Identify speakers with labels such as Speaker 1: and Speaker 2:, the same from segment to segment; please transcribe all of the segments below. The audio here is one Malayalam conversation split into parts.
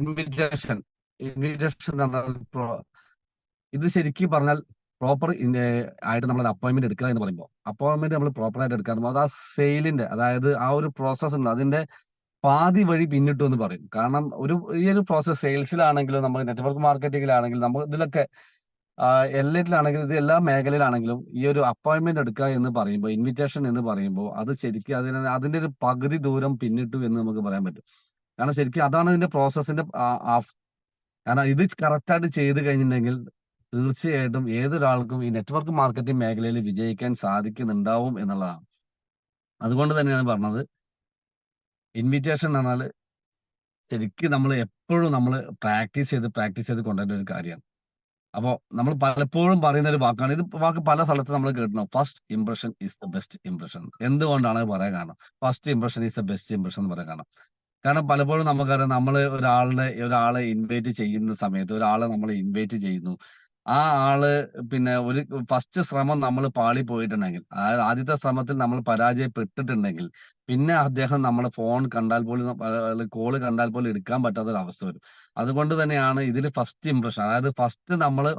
Speaker 1: ഇൻവിറ്റേഷൻ ഇൻവിറ്റേഷൻ എന്ന് പറഞ്ഞാൽ ഇത് ശരിക്കും പറഞ്ഞാൽ പ്രോപ്പർ ആയിട്ട് നമ്മൾ അപ്പോയിന്റ്മെന്റ് എടുക്കുക എന്ന് പറയുമ്പോൾ അപ്പോയിന്റ്മെന്റ് നമ്മൾ പ്രോപ്പർ ആയിട്ട് എടുക്കാൻ അത് ആ സെയിലിന്റെ അതായത് ആ ഒരു പ്രോസസ് ഉണ്ട് അതിന്റെ പാതി വഴി പിന്നിട്ടു എന്ന് പറയും. കാരണം ഈ ഒരു പ്രോസസ് സെയിൽസിലാണെങ്കിലും നമ്മൾ നെറ്റ്വർക്ക് മാർക്കറ്റിംഗിലാണെങ്കിലും നമ്മൾ ഇതിലൊക്കെ എല്ലാറ്റിലാണെങ്കിലും ഇത് എല്ലാ മേഖലയിലാണെങ്കിലും ഈ ഒരു അപ്പോയിന്റ്മെന്റ് എടുക്കുക എന്ന് പറയുമ്പോൾ ഇൻവിറ്റേഷൻ എന്ന് പറയുമ്പോൾ അത് ശരിക്കും അതിന്റെ ഒരു പകുതി ദൂരം പിന്നിട്ടു എന്ന് നമുക്ക് പറയാൻ പറ്റും. കാരണം ശരിക്കും അതാണ് ഇതിന്റെ പ്രോസസ്സിന്റെ കാരണം ഇത് കറക്റ്റ് ആയിട്ട് ചെയ്ത് കഴിഞ്ഞിട്ടുണ്ടെങ്കിൽ തീർച്ചയായിട്ടും ഏതൊരാൾക്കും ഈ നെറ്റ്വർക്ക് മാർക്കറ്റിംഗ് മേഖലയിൽ വിജയിക്കാൻ സാധിക്കുന്നുണ്ടാവും എന്നുള്ളതാണ്. അതുകൊണ്ട് തന്നെയാണ് പറഞ്ഞത് ഇൻവിറ്റേഷൻ എന്ന് പറഞ്ഞാൽ ശരിക്കും നമ്മൾ എപ്പോഴും നമ്മൾ പ്രാക്ടീസ് ചെയ്ത് കൊണ്ടുവരുന്ന ഒരു കാര്യമാണ്. അപ്പോൾ നമ്മൾ പലപ്പോഴും പറയുന്ന ഒരു വാക്കാണ് ഇത്. വാക്ക് പല സ്ഥലത്ത് നമ്മൾ കേട്ടിട്ടുണ്ട്. First impression is the best impression. എന്തുകൊണ്ടാണ് അത് പറയാൻ കാരണം? First impression is the best impression എന്ന് പറയാൻ കാരണം പലപ്പോഴും നമുക്കറിയാം നമ്മൾ ഒരാളെ ഇൻവൈറ്റ് ചെയ്യുന്ന സമയത്ത് ഒരാളെ നമ്മൾ ഇൻവൈറ്റ് ചെയ്യുന്നു. ആ ആള് പിന്നെ ഒരു ഫസ്റ്റ് ശ്രമം നമ്മൾ പാളി പോയിട്ടുണ്ടെങ്കിൽ, അതായത് ആദ്യത്തെ ശ്രമത്തിൽ നമ്മൾ പരാജയപ്പെട്ടിട്ടുണ്ടെങ്കിൽ പിന്നെ അദ്ദേഹം നമ്മളെ ഫോൺ കണ്ടാൽ പോലും കോള് കണ്ടാൽ പോലും എടുക്കാൻ പറ്റാത്ത ഒരു അവസ്ഥ വരും. അതുകൊണ്ട് തന്നെയാണ് ഇതിൽ ഫസ്റ്റ് ഇംപ്രഷൻ, അതായത് ഫസ്റ്റ്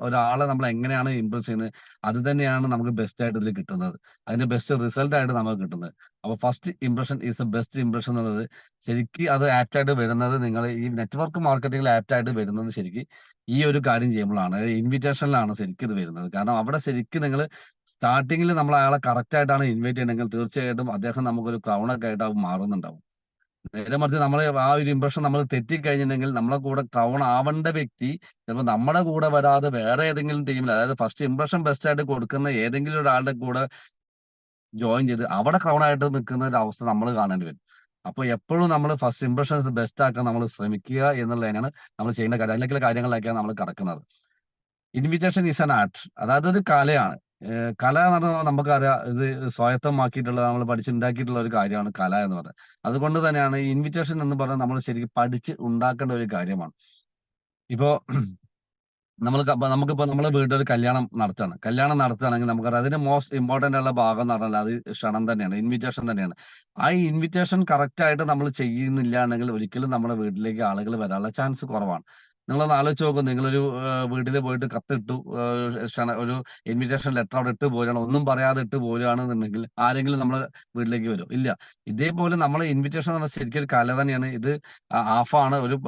Speaker 1: ഒരാളെ നമ്മൾ എങ്ങനെയാണ് ഇംപ്രസ് ചെയ്യുന്നത് അത് തന്നെയാണ് നമുക്ക് ബെസ്റ്റ് ആയിട്ട് ഇതിൽ കിട്ടുന്നത്. അതിന്റെ ബെസ്റ്റ് റിസൾട്ട് ആയിട്ട് നമുക്ക് കിട്ടുന്നത്. അപ്പൊ first impression is A best impression എന്നുള്ളത് ശരിക്കും അത് ആപ്റ്റ് ആയിട്ട് വരുന്നത്, നിങ്ങൾ ഈ നെറ്റ്വർക്ക് മാർക്കറ്റിംഗിൽ ആപ്റ്റ് ആയിട്ട് വരുന്നത് ശരിക്കും ഈ ഒരു കാര്യം ചെയ്യുമ്പോഴാണ്, ഇൻവിറ്റേഷനിലാണ് ശരിക്കും ഇത് വരുന്നത്. കാരണം അവിടെ ശരിക്കും നിങ്ങൾ സ്റ്റാർട്ടിങ്ങിൽ നമ്മൾ അയാളെ കറക്റ്റ് ആയിട്ടാണ് ഇൻവൈറ്റ് ചെയ്യണമെങ്കിൽ തീർച്ചയായിട്ടും അദ്ദേഹം നമുക്കൊരു ക്രൗണൊക്കെ ആയിട്ട് മാറുന്നുണ്ടാവും. നേരെ മറിച്ച് നമ്മൾ ആ ഒരു ഇംപ്രഷൻ നമ്മൾ തെറ്റിക്കഴിഞ്ഞിട്ടുണ്ടെങ്കിൽ നമ്മളെ കൂടെ ക്രൗൺ ആവേണ്ട വ്യക്തി ചിലപ്പോൾ നമ്മുടെ കൂടെ വരാതെ വേറെ ഏതെങ്കിലും ടീമിൽ, അതായത് ഫസ്റ്റ് ഇംപ്രഷൻ ബെസ്റ്റ് ആയിട്ട് കൊടുക്കുന്ന ഏതെങ്കിലും ഒരാളുടെ കൂടെ ജോയിൻ ചെയ്ത് അവിടെ ക്രൗൺ ആയിട്ട് നിൽക്കുന്ന ഒരു അവസ്ഥ നമ്മൾ കാണേണ്ടി വരും. അപ്പോൾ എപ്പോഴും നമ്മൾ ഫസ്റ്റ് ഇംപ്രഷൻസ് ബെസ്റ്റ് ആക്കാൻ നമ്മൾ ശ്രമിക്കുക എന്നുള്ളതിനാണ് നമ്മൾ ചെയ്യേണ്ട കാര്യം. അല്ലെങ്കിൽ കാര്യങ്ങളിലേക്കാണ് നമ്മൾ കടക്കുന്നത്. ഇൻവിറ്റേഷൻ ഈസ് ആൻ ആർട്ട്, അതായത് ഒരു കലയാണ്. കല എന്ന് പറഞ്ഞാൽ നമുക്കറിയാം, ഇത് സ്വായത്തമാക്കിയിട്ടുള്ള നമ്മൾ പഠിച്ചുണ്ടാക്കിയിട്ടുള്ള ഒരു കാര്യമാണ് കല എന്ന് പറയുന്നത്. അതുകൊണ്ട് തന്നെയാണ് ഈ ഇൻവിറ്റേഷൻ എന്ന് പറഞ്ഞാൽ നമ്മൾ ശരിക്കും പഠിച്ച് ഉണ്ടാക്കേണ്ട ഒരു കാര്യമാണ്. ഇപ്പോ നമുക്കിപ്പോ നമ്മളെ വീട്ടിൽ കല്യാണം നടത്തുകയാണെങ്കിൽ നമുക്കറിയാം അതിന്റെ മോസ്റ്റ് ഇമ്പോർട്ടന്റ് ഉള്ള ഭാഗം എന്ന് പറഞ്ഞാൽ അത് ക്ഷണം തന്നെയാണ്, ഇൻവിറ്റേഷൻ തന്നെയാണ്. ആ ഇൻവിറ്റേഷൻ കറക്റ്റ് ആയിട്ട് നമ്മൾ ചെയ്യുന്നില്ല എങ്കിൽ ഒരിക്കലും നമ്മുടെ വീട്ടിലേക്ക് ആളുകൾ വരാനുള്ള ചാൻസ് കുറവാണ്. നിങ്ങളൊന്ന് ആലോചിച്ച് നോക്കും, നിങ്ങളൊരു വീട്ടിൽ പോയിട്ട് കത്തിട്ടു, ഒരു ഇൻവിറ്റേഷൻ ലെറ്റർ അവിടെ ഇട്ട് പോരുകയാണ്, ഒന്നും പറയാതെ ഇട്ട് പോരുകയാണെന്നുണ്ടെങ്കിൽ ആരെങ്കിലും നമ്മളെ വീട്ടിലേക്ക് വരും? ഇല്ല. ഇതേപോലെ നമ്മളെ ഇൻവിറ്റേഷൻ എന്ന് പറഞ്ഞാൽ ശരിക്കും ഒരു കല തന്നെയാണ്. ഇത് ഹാഫാണ്, ഒരു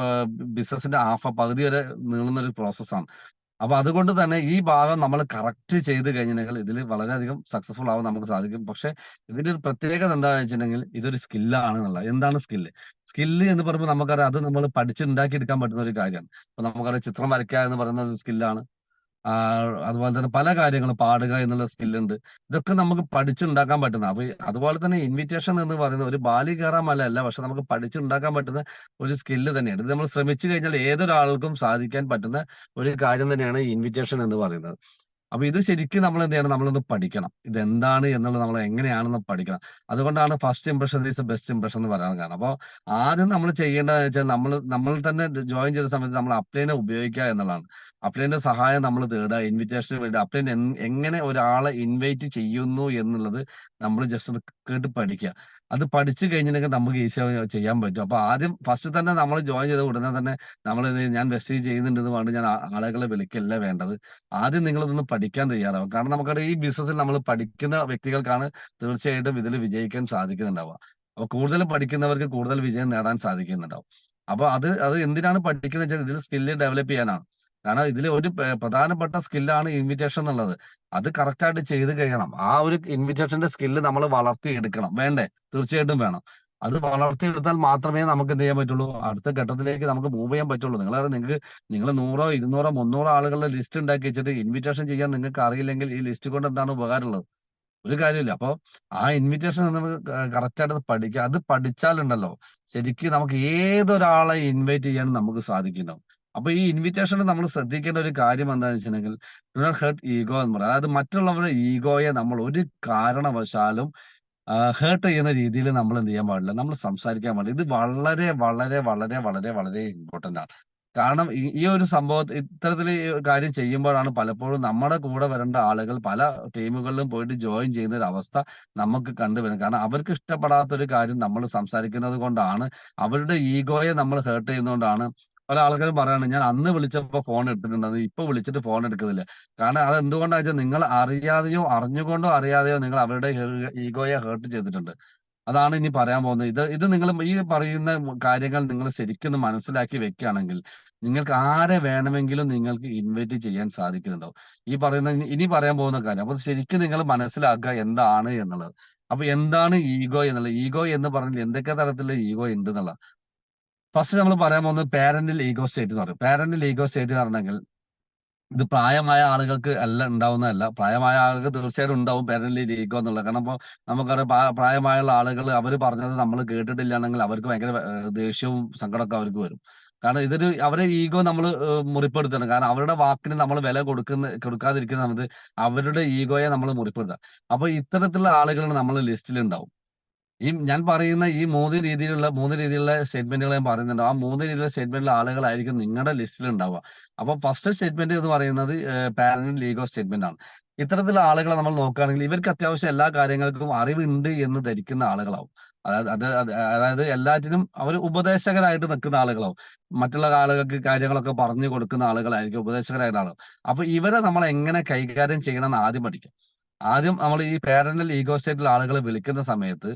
Speaker 1: ബിസിനസിന്റെ പകുതി വരെ നീളുന്ന ഒരു പ്രോസസ്സാണ്. അപ്പൊ അതുകൊണ്ട് തന്നെ ഈ ഭാഗം നമ്മൾ കറക്റ്റ് ചെയ്ത് കഴിഞ്ഞിട്ടുണ്ടെങ്കിൽ ഇതിൽ വളരെയധികം സക്സസ്ഫുൾ ആവാൻ നമുക്ക് സാധിക്കും. പക്ഷെ ഇതിന്റെ ഒരു പ്രത്യേകത എന്താണെന്ന് വെച്ചിട്ടുണ്ടെങ്കിൽ ഇതൊരു സ്കില്ലാണ് എന്നുള്ളത്. എന്താണ് സ്കില്ല്? സ്കില്ല് എന്ന് പറയുമ്പോൾ നമുക്കറിയാം അത് നമ്മൾ പഠിച്ചുണ്ടാക്കി എടുക്കാൻ പറ്റുന്ന ഒരു കാര്യമാണ്. ഇപ്പൊ നമുക്കറിയാം ചിത്രം വരയ്ക്കുക എന്ന് പറയുന്ന ഒരു സ്കില്ലാണ്. അതുപോലെ തന്നെ പല കാര്യങ്ങളും പാടുക എന്നുള്ള സ്കില്ലുണ്ട്. ഇതൊക്കെ നമുക്ക് പഠിച്ചുണ്ടാക്കാൻ പറ്റുന്ന. അപ്പൊ അതുപോലെ തന്നെ ഇൻവിറ്റേഷൻ എന്ന് പറയുന്നത് ഒരു ബാലി കയറാൻ മലയല്ല, പക്ഷെ നമുക്ക് പഠിച്ചുണ്ടാക്കാൻ പറ്റുന്ന ഒരു സ്കില്ല് തന്നെയാണ്. ഇത് നമ്മൾ ശ്രമിച്ചു കഴിഞ്ഞാൽ ഏതൊരാൾക്കും സാധിക്കാൻ പറ്റുന്ന ഒരു കാര്യം തന്നെയാണ് ഈ ഇൻവിറ്റേഷൻ എന്ന് പറയുന്നത്. അപ്പൊ ഇത് ശരിക്കും നമ്മൾ എന്ത് ചെയ്യണം? നമ്മളൊന്ന് പഠിക്കണം. ഇതെന്താണ് എന്നുള്ളത് നമ്മൾ എങ്ങനെയാണെന്ന് പഠിക്കണം. അതുകൊണ്ടാണ് first impression is best impression എന്ന് പറയാൻ കാരണം. അപ്പോൾ ആദ്യം നമ്മൾ ചെയ്യേണ്ടതെന്ന് വെച്ചാൽ നമ്മൾ തന്നെ ജോയിൻ ചെയ്ത സമയത്ത് നമ്മൾ അപ്ലൈനെ ഉപയോഗിക്കുക എന്നുള്ളതാണ്. അപ്ലൈന്റെ സഹായം നമ്മൾ തേടുക, ഇൻവിറ്റേഷന് വേണ്ടി അപ്ലൈൻ എങ്ങനെ ഒരാളെ ഇൻവൈറ്റ് ചെയ്യുന്നു എന്നുള്ളത് നമ്മൾ ജസ്റ്റ് ഒന്ന് കേട്ട് പഠിക്കുക. അത് പഠിച്ചു കഴിഞ്ഞിട്ടുണ്ടെങ്കിൽ നമുക്ക് ഈസിയായി ചെയ്യാൻ പറ്റും. അപ്പൊ ആദ്യം ഫസ്റ്റ് തന്നെ നമ്മൾ ജോയിൻ ചെയ്ത ഉടനെ തന്നെ നമ്മൾ ഞാൻ മെസ്സേജ് ചെയ്യുന്നുണ്ടെന്ന് പറഞ്ഞിട്ട് ഞാൻ ആളുകളെ വിളിക്കല്ല വേണ്ടത്. ആദ്യം നിങ്ങളിതൊന്ന് പഠിക്കാൻ തയ്യാറാവും. കാരണം നമുക്കറിയാം ഈ ബിസിനസ്സിൽ നമ്മൾ പഠിക്കുന്ന വ്യക്തികൾക്കാണ് തീർച്ചയായിട്ടും ഇതിൽ വിജയിക്കാൻ സാധിക്കുന്നുണ്ടാവുക. അപ്പൊ കൂടുതൽ പഠിക്കുന്നവർക്ക് കൂടുതൽ വിജയം നേടാൻ സാധിക്കുന്നുണ്ടാവും. അപ്പൊ അത് അത് എന്തിനാണ് പഠിക്കുന്നത് വെച്ചാൽ ഇതിൽ സ്കില്ല് ഡെവലപ്പ് ചെയ്യാനാണ്. കാരണം ഇതിൽ ഒരു പ്രധാനപ്പെട്ട സ്കില്ലാണ് ഇൻവിറ്റേഷൻ എന്നുള്ളത്. അത് കറക്റ്റ് ആയിട്ട് ചെയ്ത് കഴിയണം. ആ ഒരു ഇൻവിറ്റേഷന്റെ സ്കില്ല് നമ്മൾ വളർത്തിയെടുക്കണം. വേണ്ടേ? തീർച്ചയായിട്ടും വേണം. അത് വളർത്തിയെടുത്താൽ മാത്രമേ നമുക്ക് എന്ത് ചെയ്യാൻ പറ്റുള്ളൂ, അടുത്ത ഘട്ടത്തിലേക്ക് നമുക്ക് മൂവ് ചെയ്യാൻ പറ്റുള്ളൂ. നിങ്ങൾ 100, 200, 300 ആളുകളുടെ ലിസ്റ്റ് ഉണ്ടാക്കി വെച്ചിട്ട് ഇൻവിറ്റേഷൻ ചെയ്യാൻ നിങ്ങൾക്ക് അറിയില്ലെങ്കിൽ ഈ ലിസ്റ്റ് കൊണ്ട് എന്താണ് ഉപകാരമുള്ളത്? ഒരു കാര്യമില്ല. അപ്പൊ ആ ഇൻവിറ്റേഷൻ നമുക്ക് കറക്റ്റ് ആയിട്ട് പഠിക്കുക. അത് പഠിച്ചാലുണ്ടല്ലോ ശരിക്കും നമുക്ക് ഏതൊരാളെ ഇൻവൈറ്റ് ചെയ്യാനും നമുക്ക് സാധിക്കുന്നുണ്ടാവും. അപ്പൊ ഈ ഇൻവിറ്റേഷനിൽ നമ്മൾ ശ്രദ്ധിക്കേണ്ട ഒരു കാര്യം എന്താണെന്ന് വെച്ചിട്ടുണ്ടെങ്കിൽ ഡു നോട്ട് ഹേർട്ട് ഈഗോ എന്ന് പറയാം. അതായത് മറ്റുള്ളവരുടെ ഈഗോയെ നമ്മൾ ഒരു കാരണവശാലും ഹേർട്ട് ചെയ്യുന്ന രീതിയിൽ നമ്മൾ എന്ത് ചെയ്യാൻ പാടില്ല, നമ്മൾ സംസാരിക്കാൻ പാടില്ല. ഇത് വളരെ വളരെ വളരെ വളരെ വളരെ ഇമ്പോർട്ടന്റ് ആണ്. കാരണം ഈ ഒരു സംഭവം ഇത്തരത്തിൽ കാര്യം ചെയ്യുമ്പോഴാണ് പലപ്പോഴും നമ്മുടെ കൂടെ വരേണ്ട ആളുകൾ പല ടീമുകളിലും പോയിട്ട് ജോയിൻ ചെയ്യുന്ന ഒരു അവസ്ഥ നമുക്ക് കണ്ടുവരുന്നത്. കാരണം അവർക്ക് ഇഷ്ടപ്പെടാത്ത ഒരു കാര്യം നമ്മൾ സംസാരിക്കുന്നത് കൊണ്ടാണ്, അവരുടെ ഈഗോയെ നമ്മൾ ഹേർട്ട് ചെയ്യുന്നതുകൊണ്ടാണ് പല ആൾക്കാരും പറയാണ് ഞാൻ അന്ന് വിളിച്ചപ്പോ ഫോൺ എടുത്തിട്ടുണ്ടെന്ന് ഇപ്പൊ വിളിച്ചിട്ട് ഫോൺ എടുക്കുന്നില്ല. കാരണം അത് എന്തുകൊണ്ടാ വെച്ചാൽ നിങ്ങൾ അറിയാതെയോ അറിഞ്ഞുകൊണ്ടോ അറിയാതെയോ നിങ്ങൾ അവരുടെ ഈഗോയെ ഹേർട്ട് ചെയ്തിട്ടുണ്ട്. അതാണ് ഇനി പറയാൻ പോകുന്നത്. ഇത് നിങ്ങൾ ഈ പറയുന്ന കാര്യങ്ങൾ നിങ്ങൾ ശരിക്കും മനസ്സിലാക്കി വെക്കുകയാണെങ്കിൽ നിങ്ങൾക്ക് ആരെ വേണമെങ്കിലും നിങ്ങൾക്ക് ഇൻവൈറ്റ് ചെയ്യാൻ സാധിക്കുന്നുണ്ടാവും. ഈ പറയുന്ന ഇനി പറയാൻ പോകുന്ന കാര്യം. അപ്പൊ ശരിക്കും നിങ്ങൾ മനസ്സിലാക്കുക എന്താണ് എന്നുള്ളത്. അപ്പൊ എന്താണ് ഈഗോ എന്നുള്ളത്? ഈഗോ എന്ന് പറഞ്ഞാൽ എന്തൊക്കെ തരത്തിലുള്ള ഈഗോ ഉണ്ട് എന്നുള്ളത്. ഫസ്റ്റ് നമ്മൾ പറയാൻ പോകുന്നത് പാരന്റൽ ഈഗോ സ്റ്റേറ്റ് എന്ന് പറയും. പാരന്റൽ ഈഗോ സ്റ്റേറ്റ് എന്ന് പറഞ്ഞെങ്കിൽ ഇത് പ്രായമായ ആളുകൾക്ക് അല്ല ഉണ്ടാവുന്നതല്ല. പ്രായമായ ആളുകൾക്ക് തീർച്ചയായിട്ടും ഉണ്ടാവും പാരന്റൽ ഈഗോ എന്നുള്ളത്. കാരണം ഇപ്പൊ നമുക്കറിയാം പ്രായമായുള്ള ആളുകൾ അവർ പറഞ്ഞത് നമ്മൾ കേട്ടിട്ടില്ലാണെങ്കിൽ അവർക്ക് ഭയങ്കര ദേഷ്യവും സങ്കടമൊക്കെ അവർക്ക് വരും. കാരണം ഇതൊരു അവരെ ഈഗോ നമ്മൾ മുറിപ്പെടുത്തണം. കാരണം അവരുടെ വാക്കിന് നമ്മൾ വില കൊടുക്കാതിരിക്കുന്ന സമയത്ത് അവരുടെ ഈഗോയെ നമ്മൾ മുറിപ്പെടുത്തുക. അപ്പൊ ഇത്തരത്തിലുള്ള ആളുകൾ നമ്മുടെ ലിസ്റ്റിൽ ഉണ്ടാവും. ഞാൻ പറയുന്ന ഈ 3 രീതിയിലുള്ള സ്റ്റേറ്റ്മെന്റുകൾ ഞാൻ പറയുന്നുണ്ട്. ആ 3 രീതിയിലുള്ള സ്റ്റേറ്റ്മെന്റിലെ ആളുകളായിരിക്കും നിങ്ങളുടെ ലിസ്റ്റിൽ ഉണ്ടാവുക. അപ്പൊ ഫസ്റ്റ് സ്റ്റേറ്റ്മെന്റ് എന്ന് പറയുന്നത് പാരന്റൽ ഈഗോ സ്റ്റേറ്റ്മെന്റ് ആണ്. ഇത്തരത്തിലുള്ള ആളുകളെ നമ്മൾ നോക്കുകയാണെങ്കിൽ ഇവർക്ക് അത്യാവശ്യം എല്ലാ കാര്യങ്ങൾക്കും അറിവുണ്ട് എന്ന് ധരിക്കുന്ന ആളുകളാവും. അതായത് എല്ലാറ്റിനും അവർ ഉപദേശകരായിട്ട് നിൽക്കുന്ന ആളുകളാവും. മറ്റുള്ള ആളുകൾക്ക് കാര്യങ്ങളൊക്കെ പറഞ്ഞു കൊടുക്കുന്ന ആളുകളായിരിക്കും ഉപദേശകരായിട്ട് ആളുകൾ. അപ്പൊ ഇവരെ നമ്മൾ എങ്ങനെ കൈകാര്യം ചെയ്യണം എന്ന് ആദ്യം പഠിക്കാം. ആദ്യം നമ്മൾ ഈ പാരന്റൽ ഈഗോ സ്റ്റേറ്റിൽ ആളുകളെ വിളിക്കുന്ന സമയത്ത്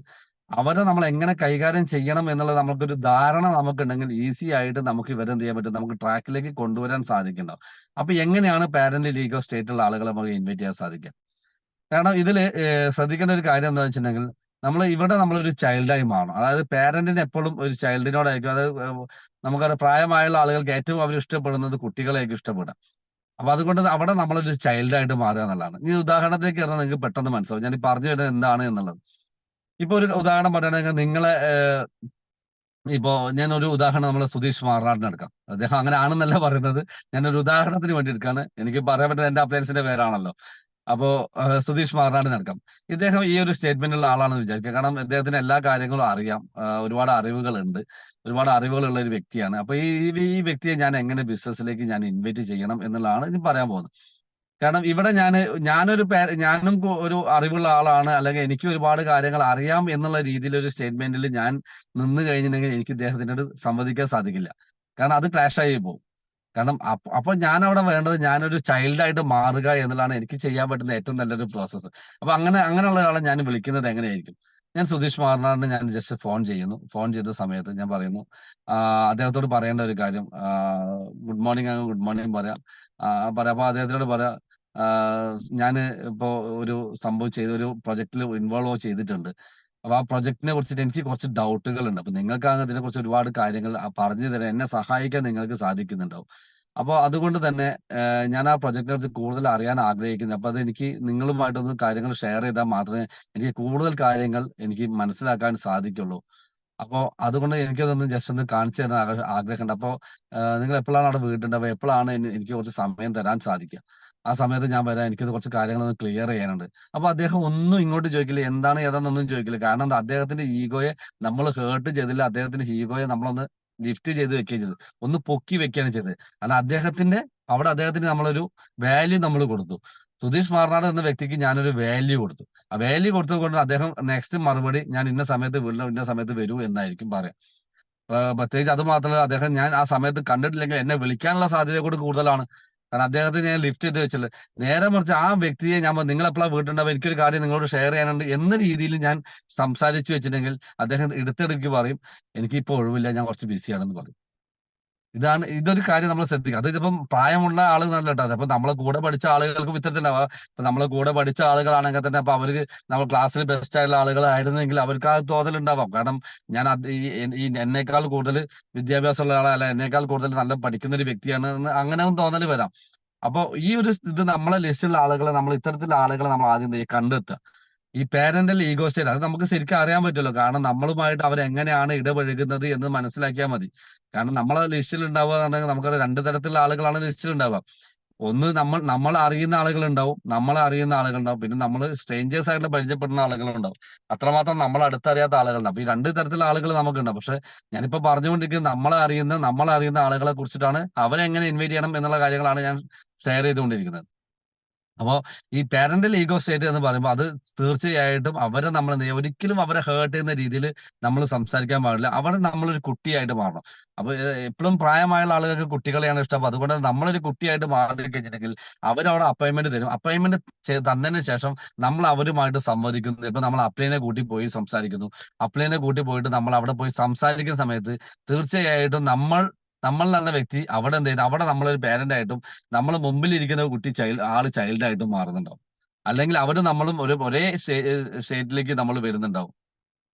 Speaker 1: അവരെ നമ്മൾ എങ്ങനെ കൈകാര്യം ചെയ്യണം എന്നുള്ളത് നമുക്കൊരു ധാരണ നമുക്കുണ്ടെങ്കിൽ ഈസി ആയിട്ട് നമുക്ക് ഇവരെ എന്ത് ചെയ്യാൻ പറ്റും, നമുക്ക് ട്രാക്കിലേക്ക് കൊണ്ടുവരാൻ സാധിക്കുന്നുണ്ടാവും. അപ്പൊ എങ്ങനെയാണ് പാരന്റൽ ഈഗോ സ്റ്റേറ്റുള്ള ആളുകളെ നമുക്ക് ഇൻവൈറ്റ് ചെയ്യാൻ സാധിക്കുക? കാരണം ഇതില് ശ്രദ്ധിക്കേണ്ട ഒരു കാര്യം എന്താ വെച്ചിട്ടുണ്ടെങ്കിൽ നമ്മളൊരു ചൈൽഡായി മാറണം. അതായത് പാരന്റിന് എപ്പോഴും ഒരു ചൈൽഡിനോടായിരിക്കും. അതായത് നമുക്കറിയാം പ്രായമായുള്ള ആളുകൾക്ക് ഏറ്റവും അവർ ഇഷ്ടപ്പെടുന്നത് കുട്ടികളെയൊക്കെ ഇഷ്ടപ്പെടാം. അപ്പൊ അതുകൊണ്ട് അവിടെ നമ്മളൊരു ചൈൽഡായിട്ട് മാറുക എന്നുള്ളതാണ്. ഈ ഉദാഹരണത്തിലേക്ക് പറഞ്ഞാൽ നിങ്ങൾക്ക് പെട്ടെന്ന് മനസ്സിലാവും ഞാൻ ഈ പറഞ്ഞു വരുന്നത് എന്താണ് എന്നുള്ളത്. ഇപ്പൊ ഒരു ഉദാഹരണം പറയുകയാണെങ്കിൽ നിങ്ങളെ ഇപ്പോ ഞാനൊരു ഉദാഹരണം നമ്മളെ സുധീഷ് മാറാടിനെ എടുക്കാം. അദ്ദേഹം അങ്ങനെ ആണെന്നല്ല പറയുന്നത്. ഞാനൊരു ഉദാഹരണത്തിന് വേണ്ടി എടുക്കാണ്. എനിക്ക് പറയാൻ പറ്റുന്ന എന്റെ അപ്ലയൻസിന്റെ പേരാണല്ലോ. അപ്പോ സുധീഷ് മാറാടിനെ എടുക്കാം. ഇദ്ദേഹം ഈ ഒരു സ്റ്റേറ്റ്മെന്റിലുള്ള ആളാണെന്ന് വിചാരിക്കുക. കാരണം ഇദ്ദേഹത്തിന് എല്ലാ കാര്യങ്ങളും അറിയാം. ഒരുപാട് അറിവുകളുണ്ട്. ഒരുപാട് അറിവുകളുള്ള ഒരു വ്യക്തിയാണ്. അപ്പൊ ഈ വ്യക്തിയെ ഞാൻ എങ്ങനെ ബിസിനസ്സിലേക്ക് ഞാൻ ഇൻവൈറ്റ് ചെയ്യണം എന്നുള്ളതാണ് ഇനി പറയാൻ പോകുന്നത്. കാരണം ഇവിടെ ഞാനും ഒരു അറിവുള്ള ആളാണ്, അല്ലെങ്കിൽ എനിക്ക് ഒരുപാട് കാര്യങ്ങൾ അറിയാം എന്നുള്ള രീതിയിൽ ഒരു സ്റ്റേറ്റ്മെന്റിൽ ഞാൻ നിന്ന് കഴിഞ്ഞിട്ടുണ്ടെങ്കിൽ എനിക്ക് ഇദ്ദേഹത്തിനോട് സംവദിക്കാൻ സാധിക്കില്ല. കാരണം അത് ക്ലാഷ് ആയി പോകും. കാരണം അപ്പൊ ഞാൻ അവിടെ വേണ്ടത് ഞാനൊരു ചൈൽഡായിട്ട് മാറുക എന്നുള്ളതാണ് എനിക്ക് ചെയ്യാൻ പറ്റുന്ന ഏറ്റവും നല്ലൊരു പ്രോസസ്സ്. അപ്പൊ അങ്ങനെയുള്ള ഒരാളെ ഞാൻ വിളിക്കുന്നത് എങ്ങനെയായിരിക്കും? ഞാൻ സുധീഷ് മാറനാടിന് ഞാൻ ജസ്റ്റ് ഫോൺ ചെയ്യുന്നു. ഫോൺ ചെയ്ത സമയത്ത് ഞാൻ പറയുന്നു, അദ്ദേഹത്തോട് പറയേണ്ട ഒരു കാര്യം, ഗുഡ് മോർണിംഗ് ഗുഡ് മോർണിംഗ് പറയാം. പറയാം. അപ്പൊ അദ്ദേഹത്തിനോട് പറയാം, ഞാൻ ഇപ്പോ ഒരു സംഭവം ചെയ്ത ഒരു പ്രൊജക്ടിൽ ഇൻവോൾവ് ചെയ്തിട്ടുണ്ട്. അപ്പൊ ആ പ്രൊജക്ടിനെ കുറിച്ചിട്ട് എനിക്ക് കുറച്ച് ഡൗട്ടുകൾ ഉണ്ട്. അപ്പൊ നിങ്ങൾക്കാണ് ഇതിനെ കുറിച്ച് ഒരുപാട് കാര്യങ്ങൾ പറഞ്ഞു തരാൻ എന്നെ സഹായിക്കാൻ നിങ്ങൾക്ക് സാധിക്കുന്നുണ്ടാവും. അപ്പൊ അതുകൊണ്ട് തന്നെ ഞാൻ ആ പ്രൊജക്ടിനെ കുറിച്ച് കൂടുതൽ അറിയാൻ ആഗ്രഹിക്കുന്നു. അപ്പൊ അത് എനിക്ക് നിങ്ങളുമായിട്ടൊന്ന് കാര്യങ്ങൾ ഷെയർ ചെയ്താൽ മാത്രമേ എനിക്ക് കൂടുതൽ കാര്യങ്ങൾ എനിക്ക് മനസ്സിലാക്കാൻ സാധിക്കുള്ളൂ. അപ്പൊ അതുകൊണ്ട് എനിക്കതൊന്ന് ജസ്റ്റ് ഒന്ന് കാണിച്ചു തരാൻ ആഗ്രഹമുണ്ട്. അപ്പൊ നിങ്ങൾ എപ്പോഴാണ് അവിടെ വീടുണ്ടാവുക? എപ്പോഴാണ് എനിക്ക് കുറച്ച് സമയം തരാൻ സാധിക്കുക? ആ സമയത്ത് ഞാൻ വരാം. എനിക്കിത് കുറച്ച് കാര്യങ്ങളൊന്ന് ക്ലിയർ ചെയ്യാനുണ്ട്. അപ്പൊ അദ്ദേഹം ഒന്നും ഇങ്ങോട്ട് ചോദിക്കില്ല. എന്താണ് ഏതാണെന്നൊന്നും ചോദിക്കില്ല. കാരണം എന്താ? അദ്ദേഹത്തിന്റെ ഈഗോയെ നമ്മൾ ഹേർട്ട് ചെയ്തില്ല. അദ്ദേഹത്തിന്റെ ഈഗോയെ നമ്മളൊന്ന് ലിഫ്റ്റ് ചെയ്ത് വെക്കുകയും ചെയ്തു. ഒന്ന് പൊക്കി വെക്കുകയാണ് ചെയ്തത്. കാരണം അദ്ദേഹത്തിന് നമ്മളൊരു വാല്യൂ നമ്മൾ കൊടുത്തു. സുധീഷ് മാറനാട് എന്ന വ്യക്തിക്ക് ഞാനൊരു വാല്യൂ കൊടുത്തു. ആ വാല്യൂ കൊടുത്തത് കൊണ്ട് അദ്ദേഹം നെക്സ്റ്റ് മറുപടി ഞാൻ ഇന്ന സമയത്ത് വീട്ടിൽ ഇന്ന സമയത്ത് വരൂ എന്നായിരിക്കും പറയാം. പ്രത്യേകിച്ച് അത് മാത്രമല്ല, ഞാൻ ആ സമയത്ത് കണ്ടിട്ടില്ലെങ്കിൽ എന്നെ വിളിക്കാനുള്ള സാധ്യത കൂടി കൂടുതലാണ്. കാരണം അദ്ദേഹത്തെ ഞാൻ ലിഫ്റ്റ് ചെയ്ത് വെച്ചത്. നേരെ മറിച്ച് ആ വ്യക്തിയെ ഞാൻ നിങ്ങൾ എപ്പോഴാണ് വീട്ടുണ്ടാവുക, എനിക്കൊരു കാര്യം നിങ്ങളോട് ഷെയർ ചെയ്യാനുണ്ട് എന്ന രീതിയിൽ ഞാൻ സംസാരിച്ചു വെച്ചിട്ടുണ്ടെങ്കിൽ അദ്ദേഹം എടുത്തെടുക്ക് പറയും, എനിക്കിപ്പോ ഒഴിവില്ല, ഞാൻ കുറച്ച് ബിസിയാണെന്ന് പറയും. ഇതൊരു കാര്യം നമ്മൾ ശ്രദ്ധിക്കുക. അത് ചിലപ്പം പ്രായമുള്ള ആള് നല്ല കേട്ടോ. അപ്പൊ നമ്മളെ കൂടെ പഠിച്ച ആളുകൾക്കും ഇത്തരത്തിലുണ്ടാവുക. ഇപ്പൊ നമ്മളെ കൂടെ പഠിച്ച ആളുകളാണെങ്കിൽ തന്നെ അപ്പൊ അവർക്ക് നമ്മൾ ക്ലാസ്സിൽ ബെസ്റ്റ് ആയിട്ടുള്ള ആളുകളായിരുന്നെങ്കിൽ അവർക്ക് ആ തോന്നലുണ്ടാവാം. കാരണം ഞാൻ എന്നേക്കാൾ കൂടുതൽ വിദ്യാഭ്യാസമുള്ള ആളെ, അല്ല എന്നേക്കാൾ കൂടുതൽ നല്ല പഠിക്കുന്ന ഒരു വ്യക്തിയാണ് എന്ന് അങ്ങനെ തോന്നൽ വരാം. അപ്പൊ ഈ ഒരു ഇത് നമ്മളെ ലിസ്റ്റിലുള്ള ആളുകളെ, നമ്മൾ ഇത്തരത്തിലുള്ള ആളുകളെ നമ്മൾ ആദ്യം കണ്ടെത്തുക. ഈ പാരന്റൽ ഈഗോ സ്റ്റേറ്റ് അത് നമുക്ക് ശരിക്കും അറിയാൻ പറ്റുമല്ലോ. കാരണം നമ്മളുമായിട്ട് അവരെങ്ങനെയാണ് ഇടപഴകുന്നത് എന്ന് മനസ്സിലാക്കിയാൽ മതി. കാരണം നമ്മളെ ലിസ്റ്റിൽ ഉണ്ടാവുക എന്നുണ്ടെങ്കിൽ നമുക്ക് രണ്ട് തരത്തിലുള്ള ആളുകളാണ് ലിസ്റ്റിൽ ഉണ്ടാവുക. ഒന്ന് നമ്മൾ അറിയുന്ന ആളുകളുണ്ടാവും, നമ്മളെ അറിയുന്ന ആളുകളുണ്ടാവും, പിന്നെ നമ്മൾ സ്ട്രേഞ്ചേഴ്സ് ആയിട്ട് പരിചയപ്പെടുന്ന ആളുകളുണ്ടാവും. അത്രമാത്രം നമ്മൾ അടുത്തറിയാത്ത ആളുകളുണ്ടാവും. അപ്പൊ ഈ രണ്ട് തരത്തിലുള്ള ആളുകൾ നമുക്കുണ്ടാവും. പക്ഷെ ഞാനിപ്പോ പറഞ്ഞുകൊണ്ടിരിക്കുന്നത് നമ്മളെ അറിയുന്ന ആളുകളെ കുറിച്ചിട്ടാണ്. അവരെ എങ്ങനെ ഇൻവൈറ്റ് ചെയ്യണം എന്നുള്ള കാര്യങ്ങളാണ് ഞാൻ ഷെയർ ചെയ്തുകൊണ്ടിരിക്കുന്നത്. അപ്പോ ഈ പാരന്റൽ ഈഗോ സ്റ്റേറ്റ് എന്ന് പറയുമ്പോൾ അത് തീർച്ചയായിട്ടും അവരെ നമ്മൾ ഒരിക്കലും അവരെ ഹേർട്ട് ചെയ്യുന്ന രീതിയിൽ നമ്മൾ സംസാരിക്കാൻ പാടില്ല. അവരെ നമ്മളൊരു കുട്ടിയായിട്ട് മാറണം. അപ്പൊ എപ്പോഴും പ്രായമായുള്ള ആളുകൾക്ക് കുട്ടികളെയാണ് ഇഷ്ടം. അപ്പൊ അതുകൊണ്ട് നമ്മളൊരു കുട്ടിയായിട്ട് മാറി കഴിഞ്ഞിട്ടുണ്ടെങ്കിൽ അവരവിടെ അപ്പോയിന്റ്മെന്റ് തരും. അപ്പോയിന്റ്മെന്റ് തന്നതിന് ശേഷം നമ്മൾ അവരുമായിട്ട് സംവദിക്കുന്നു. ഇപ്പൊ നമ്മൾ അപ്ലൈനെ കൂട്ടി പോയി സംസാരിക്കുന്നു. അപ്ലൈനെ കൂട്ടി പോയിട്ട് നമ്മൾ അവിടെ പോയി സംസാരിക്കുന്ന സമയത്ത് തീർച്ചയായിട്ടും നമ്മൾ എന്ന വ്യക്തി അവിടെ എന്ത് ചെയ്യുന്നത്, അവിടെ നമ്മളൊരു പേരന്റ് ആയിട്ടും നമ്മൾ മുമ്പിൽ ഇരിക്കുന്ന കുട്ടി ആള് ചൈൽഡായിട്ടും മാറുന്നുണ്ടാവും. അല്ലെങ്കിൽ അവരും നമ്മളും ഒരേ സ്റ്റേറ്റിലേക്ക് നമ്മൾ വരുന്നുണ്ടാവും.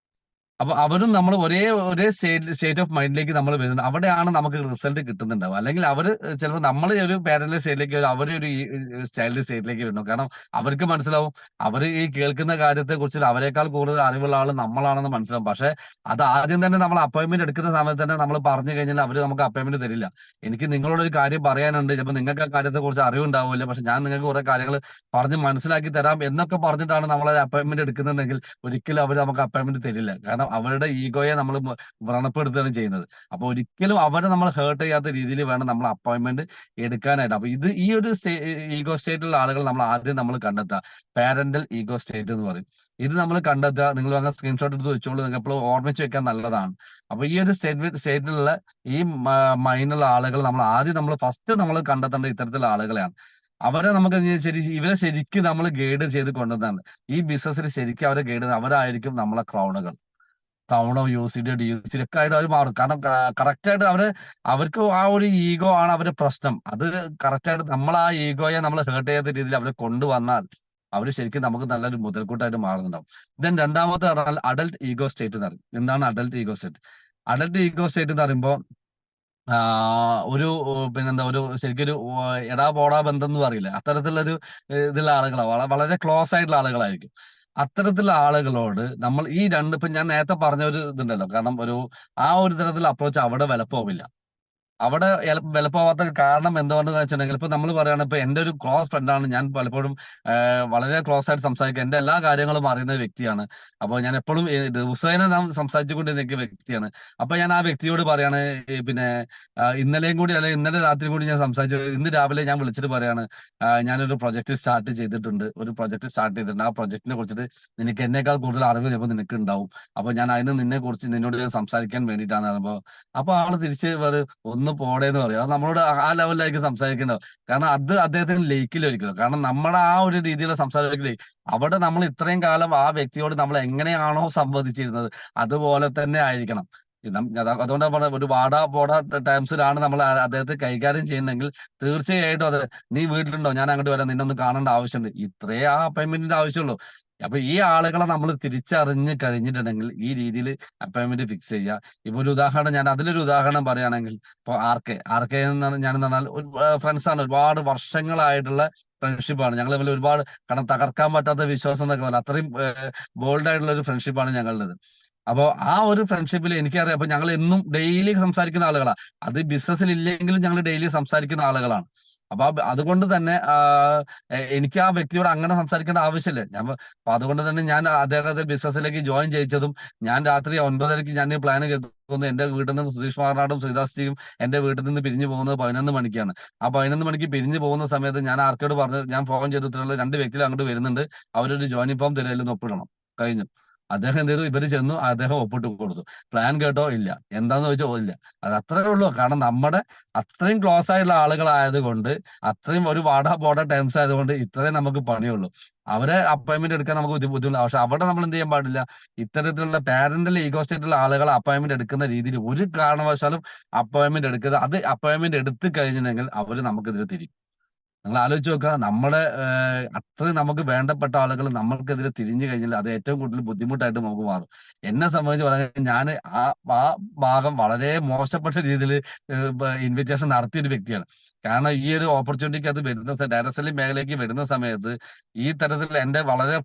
Speaker 1: അപ്പൊ അവരും നമ്മൾ ഒരേ സ്റ്റേറ്റ് ഓഫ് മൈൻഡിലേക്ക് നമ്മൾ വരുന്നത്. അവിടെയാണ് നമുക്ക് റിസൾട്ട് കിട്ടുന്നുണ്ടാവുക. അല്ലെങ്കിൽ അവര് ചിലപ്പോൾ നമ്മൾ ഒരു പാരന്റൽ സ്റ്റേറ്റിലേക്ക് വരും, അവരൊരു ചൈൽഡ് സ്റ്റേറ്റിലേക്ക് വരുന്നു. കാരണം അവർക്ക് മനസ്സിലാവും അവർ ഈ കേൾക്കുന്ന കാര്യത്തെ കുറിച്ച് അവരെക്കാൾ കൂടുതൽ അറിവുള്ള ആൾ നമ്മളാണെന്ന് മനസ്സിലാവും. പക്ഷെ അത് ആദ്യം തന്നെ നമ്മൾ അപ്പോയിന്റ്മെന്റ് എടുക്കുന്ന സമയത്ത് തന്നെ നമ്മൾ പറഞ്ഞു കഴിഞ്ഞാൽ അവർ നമുക്ക് അപ്പോയിന്റ്മെന്റ് തരില്ല. എനിക്ക് നിങ്ങളോട് ഒരു കാര്യം പറയാനുണ്ട്, ചിലപ്പോൾ നിങ്ങൾക്ക് ആ കാര്യത്തെ കുറിച്ച് അറിവുണ്ടാവില്ല, പക്ഷെ ഞാൻ നിങ്ങൾക്ക് കുറെ കാര്യങ്ങൾ പറഞ്ഞ് മനസ്സിലാക്കി തരാം എന്നൊക്കെ പറഞ്ഞിട്ടാണ് നമ്മളെ അപ്പോയിന്റ്മെന്റ് എടുക്കുന്നുണ്ടെങ്കിൽ ഒരിക്കലും അവർ നമുക്ക് അപ്പോയിന്റ്മെന്റ് തരില്ല. കാരണം അവരുടെ ഈഗോയെ നമ്മൾ വ്രണപ്പെടുത്തുകയാണ് ചെയ്യുന്നത്. അപ്പൊ ഒരിക്കലും അവരെ നമ്മൾ ഹേർട്ട് ചെയ്യാത്ത രീതിയിൽ വേണം നമ്മൾ അപ്പോയിന്റ്മെന്റ് എടുക്കാനായിട്ട്. അപ്പൊ ഈ ഒരു ഈഗോ സ്റ്റേറ്റിലുള്ള ആളുകൾ നമ്മൾ കണ്ടെത്തുക. പാരന്റൽ ഈഗോ സ്റ്റേറ്റ് എന്ന് പറയും. ഇത് നമ്മൾ കണ്ടെത്തുക. നിങ്ങൾ അങ്ങനെ സ്ക്രീൻഷോട്ട് എടുത്ത് വെച്ചോളൂ, നിങ്ങൾക്ക് എപ്പോഴും ഓർമ്മിച്ച് വെക്കാൻ നല്ലതാണ്. അപ്പൊ ഈ ഒരു സ്റ്റേറ്റിലുള്ള ഈ മൈൻഡുള്ള ആളുകൾ നമ്മൾ ഫസ്റ്റ് നമ്മൾ കണ്ടെത്തേണ്ട ഇത്തരത്തിലുള്ള ആളുകളെയാണ്. അവരെ നമുക്ക് ഇവരെ ശരിക്കും നമ്മൾ ഗൈഡ് ചെയ്ത് കൊണ്ടുവന്നതാണ്. ഈ ബിസിനസ്സിൽ ശരിക്കും അവരെ ഗൈഡ് അവരായിരിക്കും നമ്മളെ ക്രൗണുകൾ. ടൗണോ യൂസിഡി ഡിയൂസിഡി ഒക്കെ ആയിട്ട് അവർ മാറും. കാരണം കറക്റ്റ് ആയിട്ട് അവർക്ക് ആ ഒരു ഈഗോ ആണ് അവരുടെ പ്രശ്നം. അത് കറക്റ്റ് ആയിട്ട് നമ്മൾ ആ ഈഗോയെ നമ്മൾ ഹേർട്ട് ചെയ്യാത്ത രീതിയിൽ അവരെ കൊണ്ടുവന്നാൽ അവർ ശരിക്കും നമുക്ക് നല്ലൊരു മുതൽക്കൂട്ടായിട്ട് മാറുന്നുണ്ടാവും. ദെൻ രണ്ടാമത്തെ പറഞ്ഞാൽ അഡൽട്ട് ഈഗോ സ്റ്റേറ്റ് എന്ന് പറയും. എന്താണ് adult ego state? Adult ego state എന്ന് പറയുമ്പോൾ ഒരു പിന്നെന്താ ഒരു ശരിക്കൊരു എടാ പോടാ ബന്ധം എന്ന് പറയില്ല, അത്തരത്തിലുള്ളൊരു ഇതുള്ള ആളുകളാണ്. വളരെ ക്ലോസ് ആയിട്ടുള്ള ആളുകളായിരിക്കും. അത്തരത്തിലുള്ള ആളുകളോട് നമ്മൾ ഈ രണ്ട് ഇപ്പൊ ഞാൻ നേരത്തെ പറഞ്ഞ ഒരു ഇതുണ്ടല്ലോ, കാരണം ആ ഒരു തരത്തിലുള്ള അപ്രോച്ച് അവിടെ വിലപ്പോവില്ല. അവിടെ വിലപ്പോവാത്ത കാരണം എന്തുകൊണ്ടെന്ന് വെച്ചിട്ടുണ്ടെങ്കിൽ ഇപ്പൊ നമ്മൾ പറയുകയാണ്, ഇപ്പൊ എന്റെ ഒരു ക്ലോസ് ഫ്രണ്ടാണ്, ഞാൻ പലപ്പോഴും വളരെ ക്ലോസ് ആയിട്ട് സംസാരിക്കുക, എന്റെ എല്ലാ കാര്യങ്ങളും അറിയുന്ന ഒരു വ്യക്തിയാണ്. അപ്പോൾ ഞാൻ എപ്പോഴും ദിവസേന നാം സംസാരിച്ചുകൊണ്ടിരിക്കുന്ന വ്യക്തിയാണ്. അപ്പൊ ഞാൻ ആ വ്യക്തിയോട് പറയാണ്, പിന്നെ ഇന്നലെയും കൂടി അല്ലെങ്കിൽ ഇന്നലെ രാത്രി കൂടി ഞാൻ സംസാരിച്ചു, ഇന്ന് രാവിലെ ഞാൻ വിളിച്ചിട്ട് പറയാണ്, ഞാനൊരു പ്രൊജക്ട് സ്റ്റാർട്ട് ചെയ്തിട്ടുണ്ട്, ആ പ്രൊജക്ടിനെ കുറിച്ചിട്ട് നിനക്ക് എന്നേക്കാൾ കൂടുതൽ അറിവ് ചിലപ്പോൾ നിനക്ക് ഉണ്ടാവും. അപ്പൊ ഞാൻ അതിന് നിന്നോട് ഞാൻ സംസാരിക്കാൻ വേണ്ടിയിട്ടാണ്. അപ്പൊ ആള് തിരിച്ച് ഒന്ന് പോടേന്ന് പറയും. അത് നമ്മളോട് ആ ലെവലിലായിരിക്കും സംസാരിക്കേണ്ടത്. കാരണം അത് അദ്ദേഹത്തിന് ലയിക്കില്ലായിരിക്കും. കാരണം നമ്മുടെ ആ ഒരു രീതിയിലുള്ള സംസാരത്തിലേ അവിടെ നമ്മൾ ഇത്രയും കാലം ആ വ്യക്തിയോട് നമ്മൾ എങ്ങനെയാണോ സംവദിച്ചിരുന്നത് അതുപോലെ തന്നെ ആയിരിക്കണം. അതുകൊണ്ടാണ് പറഞ്ഞത്, ഒരു വാടാ പോടാ ടൈംസിലാണ് നമ്മൾ അദ്ദേഹത്തെ കൈകാര്യം ചെയ്യുന്നതെങ്കിൽ തീർച്ചയായിട്ടും അത് നീ വീട്ടിലുണ്ടോ, ഞാൻ അങ്ങോട്ട് വരാം, നിന്നൊന്ന് കാണേണ്ട ആവശ്യമുണ്ട്, ഇത്രേ ആ അപ്പോയിന്റ്മെന്റിന്റെ ആവശ്യമുള്ളൂ. അപ്പൊ ഈ ആളുകളെ നമ്മൾ തിരിച്ചറിഞ്ഞ് കഴിഞ്ഞിട്ടുണ്ടെങ്കിൽ ഈ രീതിയിൽ അപ്പോയിന്റ്മെന്റ് ഫിക്സ് ചെയ്യുക. ഇപ്പൊ ഒരു ഉദാഹരണം, ഞാൻ അതിലൊരു ഉദാഹരണം പറയുകയാണെങ്കിൽ, ഇപ്പൊ ആർ കെ ഞാനെന്ന് പറഞ്ഞാൽ ഒരു ഫ്രണ്ട്സ് ആണ്, ഒരുപാട് വർഷങ്ങളായിട്ടുള്ള ഫ്രണ്ട്ഷിപ്പാണ് ഞങ്ങൾ തമ്മിൽ. ഒരുപാട് കാരണം തകർക്കാൻ പറ്റാത്ത വിശ്വാസം എന്നൊക്കെ പറഞ്ഞാൽ അത്രയും ബോൾഡ് ആയിട്ടുള്ള ഒരു ഫ്രണ്ട്ഷിപ്പാണ് ഞങ്ങളുടേത്. അപ്പോ ആ ഒരു ഫ്രണ്ട്ഷിപ്പിൽ എനിക്കറിയാം, അപ്പൊ ഞങ്ങൾ എന്നും ഡെയിലി സംസാരിക്കുന്ന ആളുകളാണ്. അത് ബിസിനസ്സിൽ ഇല്ലെങ്കിലും ഞങ്ങൾ ഡെയിലി സംസാരിക്കുന്ന ആളുകളാണ്. അപ്പൊ അതുകൊണ്ട് തന്നെ എനിക്ക് ആ വ്യക്തിയോട് അങ്ങനെ സംസാരിക്കേണ്ട ആവശ്യമില്ല. അപ്പൊ അതുകൊണ്ട് തന്നെ ഞാൻ അദ്ദേഹത്തെ ബിസിനസ്സിലേക്ക് ജോയിൻ ചെയ്യിച്ചതും, ഞാൻ രാത്രി 9:30 ഞാൻ പ്ലാൻ കേൾക്കുന്നു, എന്റെ വീട്ടിൽ നിന്ന് സുധീഷ് മാറാടും ശ്രീദാസ്ജിയും എന്റെ വീട്ടിൽ നിന്ന് പിരിഞ്ഞു പോകുന്നത് 11 മണിക്കാണ്. ആ 11 മണിക്ക് പിരിഞ്ഞു പോകുന്ന സമയത്ത് ഞാൻ ആർക്കോട് പറഞ്ഞു, ഞാൻ ഫോൺ ചെയ്തിട്ടുള്ള 2 വ്യക്തികൾ അങ്ങോട്ട് വരുന്നുണ്ട്, അവരൊരു ജോയിനിങ് ഫോം തരുമല്ലോ, ഒപ്പിടണം. കഴിഞ്ഞു. അദ്ദേഹം എന്ത് ചെയ്തു, ഇവര് ചെന്നു, അദ്ദേഹം ഒപ്പിട്ട് കൊടുത്തു. പ്ലാൻ കേട്ടോ, ഇല്ല. എന്താന്ന് ചോദിച്ചോ, ഇല്ല. അത് അത്രേ ഉള്ളൂ. കാരണം നമ്മുടെ അത്രയും ക്ലോസ് ആയിട്ടുള്ള ആളുകളായത് കൊണ്ട്, അത്രയും ഒരു വാടാ പോടാ ടൈംസ് ആയതുകൊണ്ട് ഇത്രയും നമുക്ക് പണിയുള്ളൂ. അവരെ അപ്പോയിന്റ്മെന്റ് എടുക്കാൻ നമുക്ക് ബുദ്ധിമുട്ടില്ല. പക്ഷെ അവിടെ നമ്മൾ എന്ത് ചെയ്യാൻ പാടില്ല, ഇത്തരത്തിലുള്ള പാരന്റൽ ഈഗോസ്റ്റായിട്ടുള്ള ആളുകളെ അപ്പോയിന്റ്മെന്റ് എടുക്കുന്ന രീതിയിൽ ഒരു കാരണവശാലും അപ്പോയിന്റ്മെന്റ് എടുക്കരുത്. അത് അപ്പോയിന്റ്മെന്റ് എടുത്തു കഴിഞ്ഞിട്ടുണ്ടെങ്കിൽ അവര് നമുക്കെതിരെ തിരിയും. നിങ്ങൾ ആലോചിച്ച് നോക്കുക, നമ്മുടെ അത്രയും നമുക്ക് വേണ്ടപ്പെട്ട ആളുകൾ നമ്മൾക്കെതിരെ തിരിഞ്ഞു കഴിഞ്ഞാൽ അത് ഏറ്റവും കൂടുതൽ ബുദ്ധിമുട്ടായിട്ട് നമുക്ക് മാറും. എന്നെ സംബന്ധിച്ച് പറയാൻ ഞാൻ ആ ആ ഭാഗം വളരെ മോശപ്പെട്ട രീതിയിൽ ഇൻവിറ്റേഷൻ നടത്തിയൊരു വ്യക്തിയാണ്. കാരണം ഈ ഒരു ഓപ്പർച്യൂണിറ്റിക്ക് അത് ഡയറക്ട് സെല്ലിംഗ് മേഖലയ്ക്ക് വരുന്ന സമയത്ത് ഈ തരത്തിൽ എന്റെ വളരെ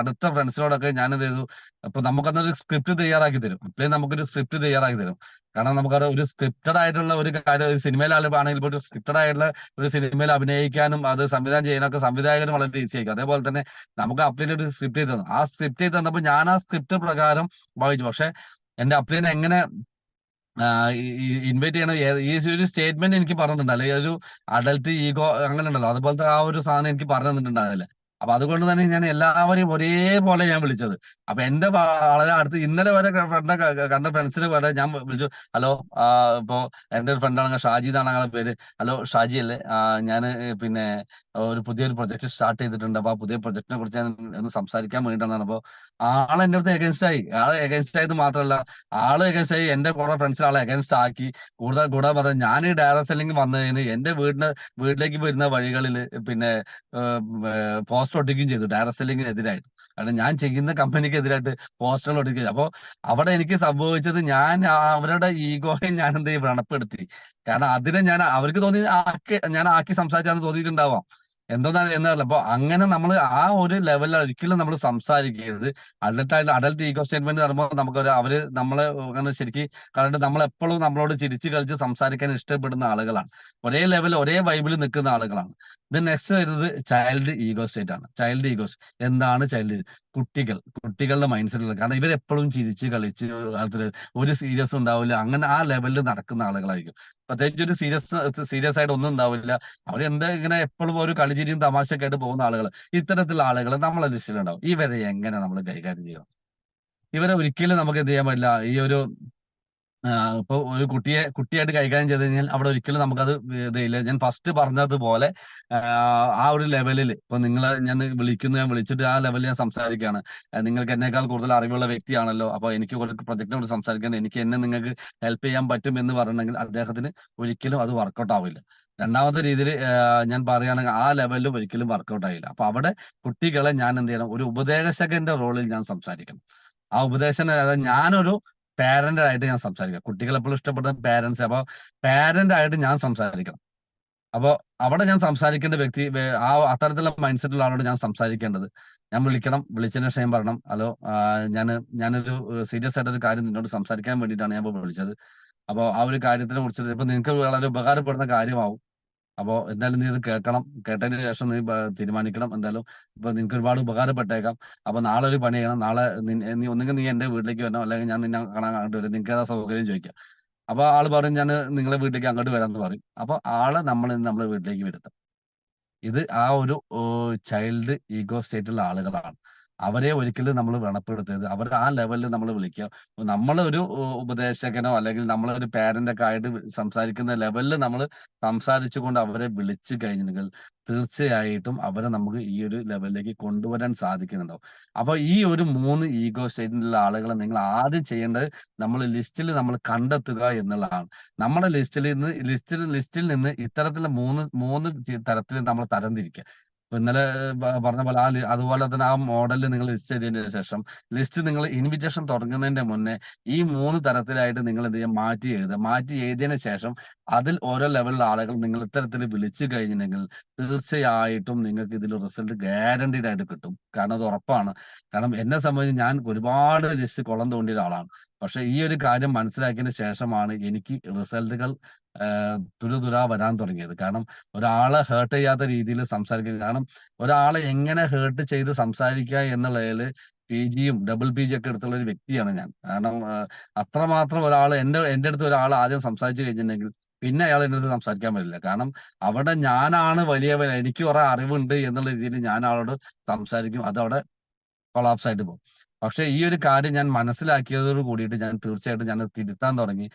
Speaker 1: അടുത്ത ഫ്രണ്ട്സിനോടൊക്കെ ഞാൻ എന്ത് ചെയ്തു, അപ്പൊ നമുക്കന്നൊരു സ്ക്രിപ്റ്റ് തയ്യാറാക്കി തരും. അപ്പോഴേ നമുക്കൊരു സ്ക്രിപ്റ്റ് തയ്യാറാക്കി തരും. കാരണം നമുക്കത് ഒരു സ്ക്രിപ്റ്റഡ് ആയിട്ടുള്ള ഒരു കാര്യം, ഒരു സിനിമയിലാണെങ്കിൽ പോലും സ്ക്രിപ്റ്റഡ് ആയിട്ടുള്ള ഒരു സിനിമയിൽ അഭിനയിക്കാനും അത് സംവിധാനം ചെയ്യാനൊക്കെ സംവിധായകനും വളരെ ഈസി ആയിരിക്കും. അതേപോലെ തന്നെ നമുക്ക് അപ്ലൈൻ ഒരു സ്ക്രിപ്റ്റ് ചെയ്ത് തന്നു. ആ സ്ക്രിപ്റ്റ് ചെയ്ത് തന്നപ്പോൾ ഞാൻ ആ സ്ക്രിപ്റ്റ് പ്രകാരം വായിച്ചു. പക്ഷെ എന്റെ അപ്ലൈൻ എങ്ങനെ ഇൻവൈറ്റ് ചെയ്യണം ഈ ഒരു സ്റ്റേറ്റ്മെന്റ് എനിക്ക് പറഞ്ഞിട്ടുണ്ട്, അല്ലെങ്കിൽ ഒരു അഡൽട്ട് ഈഗോ അങ്ങനെ ഉണ്ടല്ലോ, അതുപോലത്തെ ആ ഒരു സാധനം എനിക്ക് പറഞ്ഞു തന്നിട്ടുണ്ടാവില്ല. അപ്പൊ അതുകൊണ്ട് തന്നെ ഞാൻ എല്ലാവരെയും ഒരേപോലെ ഞാൻ വിളിച്ചത്. അപ്പൊ എന്റെ വളരെ അടുത്ത് ഇന്നലെ വരെ ഫ്രണ്ട് കണ്ട ഫ്രണ്ട്സിന് വരെ ഞാൻ വിളിച്ചു. ഹലോ, ഇപ്പോ എന്റെ ഒരു ഫ്രണ്ടാണ് ഷാജി എന്നാണ് ഞങ്ങളുടെ പേര്. ഹലോ ഷാജി അല്ലേ? ഞാൻ പിന്നെ ഒരു പുതിയൊരു പ്രൊജക്ട് സ്റ്റാർട്ട് ചെയ്തിട്ടുണ്ട്. അപ്പൊ ആ പുതിയ പ്രൊജക്ടിനെ കുറിച്ച് ഞാൻ ഒന്ന് സംസാരിക്കാൻ വേണ്ടിയിട്ടാണ്. അപ്പൊ ആൾ എന്റെ അടുത്ത് എഗൻസ്റ്റ് ആയി. ആള് എഗൻസ്റ്റ് ആയത് മാത്രമല്ല, ആള് എഗൻസ്റ്റ് ആയി, എന്റെ കുറെ ഫ്രണ്ട്സ് ആളെ എഗൻസ്റ്റ് ആക്കി. കൂടെ പറഞ്ഞ ഞാൻ ഈ ഡയറക്ട് സെല്ലിംഗ് വന്നതിന് എന്റെ വീട്ടിലേക്ക് വരുന്ന വഴികളിൽ പിന്നെ പോസ്റ്റർ ഒട്ടിക്കുകയും ചെയ്തു ഡയറക്ട് സെല്ലിങ്ങിനെതിരായിട്ട്. കാരണം ഞാൻ ചെയ്യുന്ന കമ്പനിക്ക് എതിരായിട്ട് പോസ്റ്ററുകൾ ഒട്ടിക്കുക. അപ്പൊ അവിടെ എനിക്ക് സംഭവിച്ചത്, ഞാൻ അവരുടെ ഈഗോയെ ഞാൻ എന്ത് ചെയ്യും, വ്രണപ്പെടുത്തി. കാരണം അതിനെ ഞാൻ അവർക്ക് തോന്നി ഞാൻ ആക്കി സംസാരിച്ചാന്ന് തോന്നിയിട്ടുണ്ടാവാം. എന്താണ് എന്നല്ല. അപ്പൊ അങ്ങനെ നമ്മൾ ആ ഒരു ലെവലിൽ ഒരിക്കലും നമ്മൾ സംസാരിക്കരുത്. അഡൽട്ട് ഈഗോ സ്റ്റേറ്റ്മെന്റ് പറയുമ്പോൾ അവര് നമ്മളെ അങ്ങനെ ശരിക്കും കണ്ടിട്ട് നമ്മളെപ്പോഴും നമ്മളോട് ചിരിച്ചു കളിച്ച് സംസാരിക്കാൻ ഇഷ്ടപ്പെടുന്ന ആളുകളാണ്. ഒരേ ലെവൽ ഒരേ വൈബിൽ നിൽക്കുന്ന ആളുകളാണ്. ഇത് നെക്സ്റ്റ് വരുന്നത് ചൈൽഡ് ഈഗോ സ്റ്റേറ്റ് ആണ്. ചൈൽഡ് ഈഗോസ് എന്താണ്? കുട്ടികളുടെ മൈൻഡ് സെറ്റിൽ, കാരണം ഇവരെപ്പോഴും ചിരിച്ച് കളിച്ച് ഒരു സീരിയസ് ഉണ്ടാവില്ല. അങ്ങനെ ആ ലെവലിൽ നടക്കുന്ന ആളുകളായിരിക്കും. പ്രത്യേകിച്ച് ഒരു സീരിയസ് ആയിട്ട് ഒന്നും ഉണ്ടാവില്ല. അവരെന്താ ഇങ്ങനെ എപ്പോഴും ഒരു കളിചിരിയും തമാശയൊക്കെ ആയിട്ട് പോകുന്ന ആളുകൾ. ഇത്തരത്തിലുള്ള ആളുകൾ നമ്മളെ ലിസ്റ്റിലുണ്ടാവും. ഇവരെ എങ്ങനെ നമ്മൾ കൈകാര്യം ചെയ്യണം? ഇവരെ ഒരിക്കലും നമുക്ക് എന്ത് ചെയ്യാൻ പറ്റില്ല. ഈ ഒരു ഇപ്പൊ ഒരു കുട്ടിയായിട്ട് കൈകാര്യം ചെയ്ത് കഴിഞ്ഞാൽ അവിടെ ഒരിക്കലും നമുക്കത് ഇതില്ല. ഞാൻ ഫസ്റ്റ് പറഞ്ഞതുപോലെ ആ ഒരു ലെവലിൽ ഇപ്പൊ ഞാൻ വിളിച്ചിട്ട് ആ ലെവലിൽ ഞാൻ സംസാരിക്കുകയാണ്. നിങ്ങൾക്ക് എന്നേക്കാൾ കൂടുതൽ അറിവുള്ള വ്യക്തിയാണല്ലോ, അപ്പൊ എനിക്ക് ഒരു പ്രൊജക്ടിനെ കുറിച്ച് സംസാരിക്കാൻ നിങ്ങൾക്ക് ഹെൽപ്പ് ചെയ്യാൻ പറ്റും എന്ന് പറഞ്ഞിട്ടുണ്ടെങ്കിൽ അദ്ദേഹത്തിന് ഒരിക്കലും അത് വർക്കൗട്ട് ആവില്ല. രണ്ടാമത്തെ രീതിയിൽ ഞാൻ പറയുകയാണെങ്കിൽ ആ ലെവലിലും ഒരിക്കലും വർക്കൗട്ട് ആയില്ല. അപ്പൊ അവിടെ കുട്ടികളെ ഞാൻ എന്ത് ചെയ്യണം? ഒരു ഉപദേശകന്റെ റോളിൽ ഞാൻ സംസാരിക്കണം. ആ ഉപദേശം, അതായത് ഞാനൊരു പാരന്റ് ആയിട്ട് ഞാൻ സംസാരിക്കാം. കുട്ടികൾ എപ്പോഴും ഇഷ്ടപ്പെടുന്ന പാരന്റ്സ്. അപ്പൊ പാരന്റ് ആയിട്ട് ഞാൻ സംസാരിക്കണം. അപ്പൊ അവിടെ ഞാൻ സംസാരിക്കേണ്ട വ്യക്തി അത്തരത്തിലുള്ള മൈൻഡ് സെറ്റുള്ള ആളോട് ഞാൻ സംസാരിക്കേണ്ടത്, ഞാൻ വിളിക്കണം. വിളിച്ചതിന് ശേഷം ഞാൻ പറയണം, ഹലോ, ഞാനൊരു സീരിയസ് ആയിട്ട് ഒരു കാര്യം നിന്നോട് സംസാരിക്കാൻ വേണ്ടിയിട്ടാണ് ഞാൻ ഇപ്പോൾ വിളിച്ചത്. അപ്പോൾ ആ ഒരു കാര്യത്തിനെ കുറിച്ച് ഇപ്പൊ നിങ്ങൾക്ക് വളരെ ഉപകാരപ്പെടുന്ന കാര്യമാവും. അപ്പോ എന്തായാലും നീ ഇത് കേൾക്കണം. കേട്ടതിന് ശേഷം നീ തീരുമാനിക്കണം. എന്തായാലും ഇപ്പൊ നിനക്ക് ഒരുപാട് ഉപകാരപ്പെട്ടേക്കാം. അപ്പൊ നാളെ ഒരു പണി ചെയ്യണം. നാളെ നീ ഒന്നുകിൽ നീ എന്റെ വീട്ടിലേക്ക് വരണം, അല്ലെങ്കിൽ ഞാൻ നിന്നെ കാണാൻ അങ്ങോട്ട് വരും. നിനക്ക് ഏതാ സൗകര്യം ചോദിക്കാം. അപ്പൊ ആള് പറയും, ഞാൻ നിങ്ങളെ വീട്ടിലേക്ക് അങ്ങോട്ട് വരാമെന്ന് പറയും. അപ്പൊ ആളെ നമ്മളെ വീട്ടിലേക്ക് വരുത്തും. ഇത് ആ ഒരു ചൈൽഡ് ഈഗോ സ്റ്റേറ്റുള്ള ആളുകളാണ്. അവരെ ഒരിക്കലും നമ്മൾ വ്രണപ്പെടുത്തരുത്. അവർ ആ ലെവലിൽ നമ്മൾ വിളിക്കുക. നമ്മളൊരു ഉപദേശകനോ അല്ലെങ്കിൽ നമ്മളൊരു പാരന്റ് ഒക്കെ ആയിട്ട് സംസാരിക്കുന്ന ലെവലിൽ നമ്മൾ സംസാരിച്ചുകൊണ്ട് അവരെ വിളിച്ചു കഴിഞ്ഞിട്ടുണ്ടെങ്കിൽ തീർച്ചയായിട്ടും അവരെ നമുക്ക് ഈ ഒരു ലെവലിലേക്ക് കൊണ്ടുവരാൻ സാധിക്കുന്നുണ്ടാവും. അപ്പൊ ഈ ഒരു 3 ഈഗോ സ്റ്റേറ്റിലുള്ള ആളുകളെ നിങ്ങൾ ആദ്യം ചെയ്യേണ്ടത് നമ്മൾ കണ്ടെത്തുക എന്നുള്ളതാണ്. നമ്മുടെ ലിസ്റ്റിൽ നിന്ന് ഇത്തരത്തിലുള്ള മൂന്ന് തരത്തിൽ നമ്മൾ തരംതിരിക്കുക. ഇപ്പൊ ഇന്നലെ പറഞ്ഞ പോലെ അതുപോലെ തന്നെ ആ മോഡലിൽ നിങ്ങൾ ലിസ്റ്റ് ചെയ്തതിന് ശേഷം നിങ്ങൾ ഇൻവിറ്റേഷൻ തുടങ്ങുന്നതിന്റെ മുന്നേ ഈ 3 തരത്തിലായിട്ട് നിങ്ങൾ എന്ത് ചെയ്യുക? മാറ്റി എഴുതിയതിനു ശേഷം അതിൽ ഓരോ ലെവലിലുള്ള ആളുകൾ നിങ്ങൾ ഇത്തരത്തിൽ വിളിച്ചു കഴിഞ്ഞിട്ടുണ്ടെങ്കിൽ തീർച്ചയായിട്ടും നിങ്ങൾക്ക് ഇതിൽ റിസൾട്ട് ഗ്യാരണ്ടീഡ് ആയിട്ട് കിട്ടും. കാരണം അത് ഉറപ്പാണ്. കാരണം എന്നെ സംബന്ധിച്ച് ഞാൻ ഒരുപാട് ലിസ്റ്റ് കുളം തോണ്ടിയ ഒരാളാണ്. പക്ഷെ ഈ ഒരു കാര്യം മനസ്സിലാക്കിയതിന് ശേഷമാണ് എനിക്ക് റിസൾട്ടുകൾ തുരുതുരാ വരാൻ തുടങ്ങിയത്. കാരണം ഒരാളെ ഹേർട്ട് ചെയ്യാത്ത രീതിയിൽ സംസാരിക്കുക. കാരണം ഒരാളെ എങ്ങനെ ഹേർട്ട് ചെയ്ത് സംസാരിക്കുക എന്നുള്ളതിൽ PGയും ഡബിൾ PG ഒക്കെ എടുത്തുള്ള ഒരു വ്യക്തിയാണ് ഞാൻ. കാരണം അത്രമാത്രം എന്റെ അടുത്ത് ഒരാൾ ആദ്യം സംസാരിച്ചു കഴിഞ്ഞിട്ടുണ്ടെങ്കിൽ പിന്നെ അയാൾ എന്റെ അടുത്ത് സംസാരിക്കാൻ പറ്റില്ല. കാരണം അവിടെ ഞാനാണ് വലിയവൻ, എനിക്ക് കുറെ അറിവുണ്ട് എന്നുള്ള രീതിയിൽ ഞാൻ ആളോട് സംസാരിക്കും. അതവിടെ കൊളാപ്സ് ആയിട്ട് പോകും. പക്ഷെ ഈ ഒരു കാര്യം ഞാൻ മനസ്സിലാക്കിയതോട് കൂടിയിട്ട് ഞാൻ തീർച്ചയായിട്ടും ഞാൻ തിരുത്താൻ തുടങ്ങി.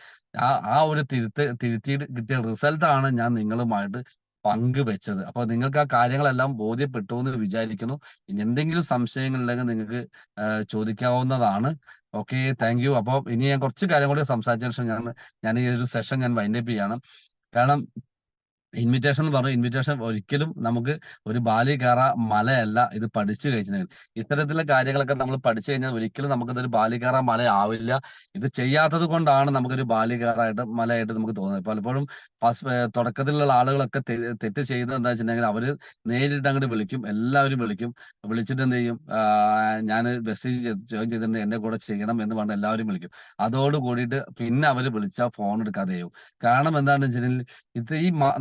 Speaker 1: ആ ഒരു തിരുത്തിയിട്ട് കിട്ടിയ റിസൾട്ടാണ് ഞാൻ നിങ്ങളുമായിട്ട് പങ്കുവെച്ചത്. അപ്പൊ നിങ്ങൾക്ക് ആ കാര്യങ്ങളെല്ലാം ബോധ്യപ്പെട്ടു എന്ന് വിചാരിക്കുന്നു. ഇനി എന്തെങ്കിലും സംശയങ്ങൾ ഉണ്ടെങ്കിൽ നിങ്ങൾക്ക് ചോദിക്കാവുന്നതാണ്. Okay, thank you. അപ്പൊ ഇനി ഞാൻ കുറച്ച് കാര്യം കൂടി സംസാരിച്ച ശേഷം ഞാൻ ഈ ഒരു സെഷൻ ഞാൻ വൈൻഡപ്പ് ചെയ്യണം. കാരണം ഇൻവിറ്റേഷൻ എന്ന് പറഞ്ഞു, ഇൻവിറ്റേഷൻ ഒരിക്കലും നമുക്ക് ഒരു ബാലി കയറ മലയല്ല. ഇത് പഠിച്ചു കഴിഞ്ഞാൽ ഇത്തരത്തിലുള്ള കാര്യങ്ങളൊക്കെ നമ്മൾ പഠിച്ചു കഴിഞ്ഞാൽ ഒരിക്കലും നമുക്കതൊരു ബാലി കയറ മല ആവില്ല. ഇത് ചെയ്യാത്തത് കൊണ്ടാണ് നമുക്കൊരു ബാലി കയറായിട്ട് മലയായിട്ട് നമുക്ക് തോന്നുന്നത്. പലപ്പോഴും തുടക്കത്തിലുള്ള ആളുകളൊക്കെ തെറ്റ് ചെയ്യുന്നത് എന്താ വെച്ചിട്ടുണ്ടെങ്കിൽ അവര് നേരിട്ട് അങ്ങോട്ട് വിളിക്കും, എല്ലാവരും വിളിക്കും. വിളിച്ചിട്ട് എന്ത് ചെയ്യും? ഞാൻ മെസ്സേജ് ജോയിൻ ചെയ്തിട്ടുണ്ട്, എന്റെ കൂടെ ചെയ്യണം എന്ന് പറഞ്ഞ് എല്ലാവരും വിളിക്കും. അതോട് കൂടിയിട്ട് പിന്നെ അവര് വിളിച്ചാൽ ഫോൺ എടുക്കാതെയാവും. കാരണം എന്താണെന്ന് വെച്ചിട്ടുണ്ടെങ്കിൽ ഇത്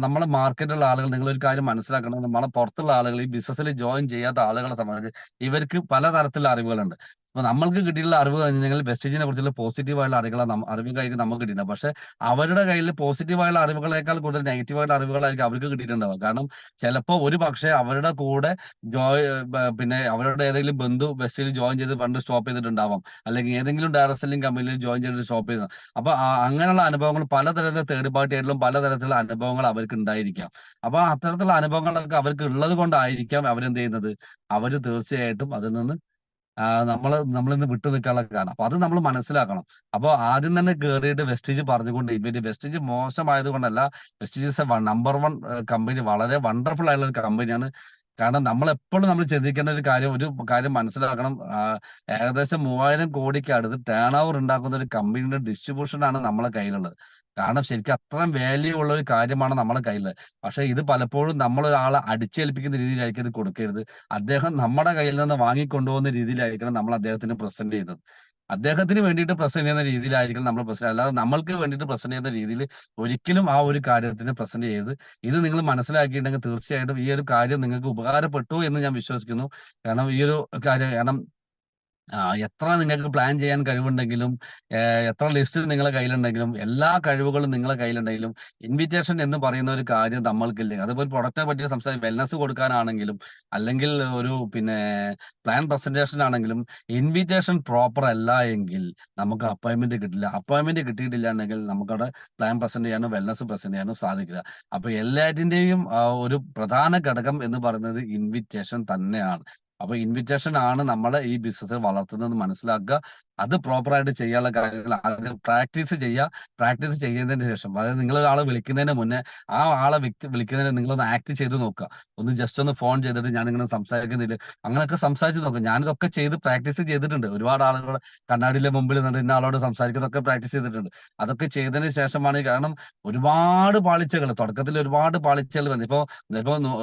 Speaker 1: നമ്മളെ മാർക്കറ്റിലുള്ള ആളുകൾ, നിങ്ങളൊരു കാര്യം മനസ്സിലാക്കണം. നമ്മളെ പുറത്തുള്ള ആളുകൾ, ഈ ബിസിനസ്സിൽ ജോയിൻ ചെയ്യാത്ത ആളുകളെ സംബന്ധിച്ച് ഇവർക്ക് പലതരത്തിലുള്ള അറിവുകളുണ്ട്. അപ്പൊ നമ്മൾക്ക് കിട്ടിയിട്ടുള്ള അറിവ് കഴിഞ്ഞാൽ വെസ്റ്റേജിനെ കുറിച്ചുള്ള പോസിറ്റീവായുള്ള അറിവുകളായിരിക്കും നമുക്ക് കിട്ടിയിട്ടുണ്ടാവും. പക്ഷെ അവരുടെ കയ്യിൽ പോസിറ്റീവായുള്ള അറിവുകളേക്കാൾ കൂടുതൽ നെഗറ്റീവായിട്ടുള്ള അറിവുകളായിരിക്കും അവർക്ക് കിട്ടിയിട്ടുണ്ടാവുക. കാരണം ചിലപ്പോൾ ഒരു പക്ഷേ അവരുടെ കൂടെ പിന്നെ അവരുടെ ഏതെങ്കിലും ബന്ധു വെസ്റ്റിൽ ജോയിൻ ചെയ്ത് പണ്ട് സ്റ്റോപ്പ് ചെയ്തിട്ടുണ്ടാവാം. അല്ലെങ്കിൽ ഏതെങ്കിലും ഡയറക്ട് സെല്ലിംഗ് കമ്പനിയിൽ ജോയിൻ ചെയ്തിട്ട് സ്റ്റോപ്പ് ചെയ്ത അപ്പൊ അങ്ങനെയുള്ള അനുഭവങ്ങൾ പലതരത്തിലുള്ള തേർഡ് പാർട്ടി ആയിട്ടുള്ള പലതരത്തിലുള്ള അനുഭവങ്ങൾ അവർക്ക് ഉണ്ടായിരിക്കാം. അപ്പൊ അത്തരത്തിലുള്ള അനുഭവങ്ങളൊക്കെ അവർക്ക് ഉള്ളത് കൊണ്ടായിരിക്കാം അവരെന്ത് ചെയ്യുന്നത്, അവര് തീർച്ചയായിട്ടും അതിൽ നിന്ന് നമ്മളിന്ന് വിട്ടു നിൽക്കാനുള്ള കാരണം. അപ്പൊ അത് നമ്മൾ മനസ്സിലാക്കണം. അപ്പൊ ആദ്യം തന്നെ കയറിയിട്ട് വെസ്റ്റീജ് പറഞ്ഞുകൊണ്ട് ഇവര് വെസ്റ്റീജ് മോശമായത് കൊണ്ടല്ല, Vestige is A number one company, വളരെ വണ്ടർഫുൾ ആയിട്ടുള്ള ഒരു കമ്പനിയാണ്. കാരണം നമ്മൾ ചിന്തിക്കേണ്ട ഒരു കാര്യം മനസ്സിലാക്കണം. ഏകദേശം 3000 കോടിക്ക് അടുത്ത് ടേൺ ഓവർ ഉണ്ടാക്കുന്ന ഒരു കമ്പനിയുടെ ഡിസ്ട്രിബ്യൂഷനാണ് നമ്മളെ കയ്യിലുള്ളത്. കാരണം ശരിക്കും അത്രയും വാല്യൂ ഉള്ള ഒരു കാര്യമാണ് നമ്മളെ കയ്യിലുള്ളത്. പക്ഷെ ഇത് പലപ്പോഴും നമ്മൾ ഒരാളെ അടിച്ചേൽപ്പിക്കുന്ന രീതിയിലായിരിക്കും ഇത് കൊടുക്കരുത്. അദ്ദേഹം നമ്മുടെ കയ്യിൽ നിന്ന് വാങ്ങിക്കൊണ്ടുപോകുന്ന രീതിയിലായിരിക്കണം നമ്മൾ അദ്ദേഹത്തിന് പ്രസന്റ് ചെയ്യുന്നത്. അദ്ദേഹത്തിന് വേണ്ടിയിട്ട് പ്രസന്റ് ചെയ്യുന്ന രീതിയിലായിരിക്കണം നമ്മൾ പ്രസന്റ്, അല്ലാതെ നമ്മൾക്ക് വേണ്ടിയിട്ട് പ്രസന്റ് ചെയ്യുന്ന രീതിയിൽ ഒരിക്കലും ആ ഒരു കാര്യത്തിന് പ്രസന്റ് ചെയ്യരുത്. ഇത് നിങ്ങൾ മനസ്സിലാക്കിയിട്ടുണ്ടെങ്കിൽ തീർച്ചയായിട്ടും ഈ ഒരു കാര്യം നിങ്ങൾക്ക് ഉപകാരപ്പെട്ടു എന്ന് ഞാൻ വിശ്വസിക്കുന്നു. കാരണം ഈ ഒരു കാര്യം, കാരണം എത്ര നിങ്ങൾക്ക് പ്ലാൻ ചെയ്യാൻ കഴിവുണ്ടെങ്കിലും, എത്ര ലിസ്റ്റ് നിങ്ങളുടെ കയ്യിലുണ്ടെങ്കിലും, എല്ലാ കഴിവുകളും നിങ്ങളുടെ കയ്യിലുണ്ടെങ്കിലും, ഇൻവിറ്റേഷൻ എന്ന് പറയുന്ന ഒരു കാര്യം നമ്മൾക്കില്ല. അതുപോലെ പ്രൊഡക്റ്റിനെ പറ്റി വെൽനസ് കൊടുക്കാനാണെങ്കിലും, അല്ലെങ്കിൽ പിന്നെ പ്ലാൻ പ്രസന്റേഷൻ ആണെങ്കിലും, ഇൻവിറ്റേഷൻ പ്രോപ്പർ അല്ല എങ്കിൽ നമുക്ക് അപ്പോയിന്റ്മെന്റ് കിട്ടില്ല. അപ്പോയിന്റ്മെന്റ് കിട്ടിയിട്ടില്ല എന്നെങ്കിൽ നമുക്കവിടെ പ്ലാൻ പ്രസന്റ് ചെയ്യാനോ വെൽനസ് പ്രസന്റ് ചെയ്യാനോ സാധിക്കില്ല. അപ്പൊ എല്ലാറ്റിന്റെയും ഒരു പ്രധാന ഘടകം എന്ന് പറയുന്നത് ഇൻവിറ്റേഷൻ തന്നെയാണ്. അപ്പൊ ഇൻവിറ്റേഷൻ ആണ് നമ്മളെ ഈ ബിസിനസ് വളർത്തുന്നത് മനസ്സിലാക്കുക. അത് പ്രോപ്പറായിട്ട് ചെയ്യാനുള്ള കാര്യങ്ങൾ ആദ്യം പ്രാക്ടീസ് ചെയ്യുക. പ്രാക്ടീസ് ചെയ്യുന്നതിന് ശേഷം, അതായത് നിങ്ങൾ ഒരാളെ വിളിക്കുന്നതിന് മുന്നേ ആ ആളെ വിളിക്കുന്നതിന് നിങ്ങളൊന്ന് ആക്ട് ചെയ്ത് നോക്കുക. ജസ്റ്റ് ഒന്ന് ഫോൺ ചെയ്തിട്ട് ഞാനിങ്ങനെ സംസാരിക്കുന്നില്ല, അങ്ങനെയൊക്കെ സംസാരിച്ച് നോക്കുക. ഞാനിതൊക്കെ ചെയ്ത് പ്രാക്ടീസ് ചെയ്തിട്ടുണ്ട്. ഒരുപാട് ആളുകൾ കണ്ണാടിയിലെ മുമ്പിൽ നിന്നിട്ട് ഇന്ന ആളോട് സംസാരിക്കുന്നതൊക്കെ പ്രാക്ടീസ് ചെയ്തിട്ടുണ്ട്. അതൊക്കെ ചെയ്തതിന് ശേഷമാണ്, കാരണം ഒരുപാട് പാളിച്ചകൾ, തുടക്കത്തിൽ ഒരുപാട് പാളിച്ചകൾ വന്നു. ഇപ്പൊ